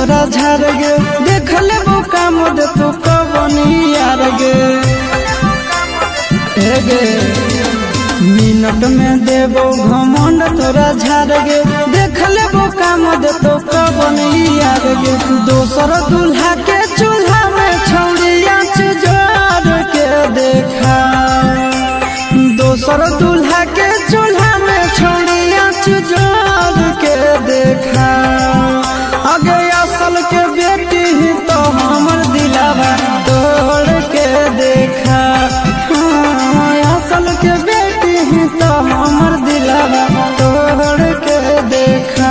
तोरा झाड़ गे देख ले काम दे तू कबनी यार गे गे मिनट में देबो घमंड तोरा झाड़ गे देख ले काम दे तू कबनी यार गे दोसर दूल्हा के चूल्हा में छौड़िया जोड़ के देखा दोसर दूल्हा के चूल्हा में छौड़िया जोड़ के देखा आगे असल के बेटी ही तो हमर दिलावा तोड़ के देखा असल के बेटी ही तो हमर दिलावा तोड़ के देखा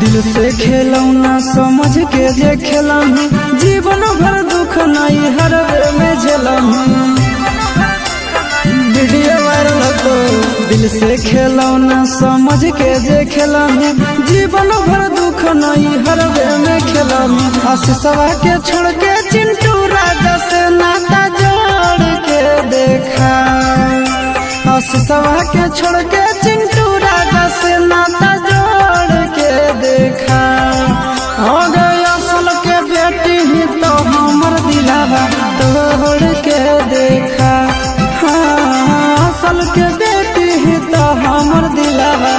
दिल से खेलौना समझ के जे खेलम जीवन भर दुख नहीं हर में झेलम वीडियो वायरल तो दिल से खेलौना समझ के जे खेलम जीवन भर दुख नहीं हर में खेलम आशीषवा के छोड़ के चिंटू राजा से नाता जोड़ के देखा आशीषवा के छोड़ के चिंटू राजा से नाता जोड़ के देखा हो गई असल के बेटी ही तो हमर दिलावा तोड़ के देखा हाँ असल के बेटी ही तो हमर दिलावा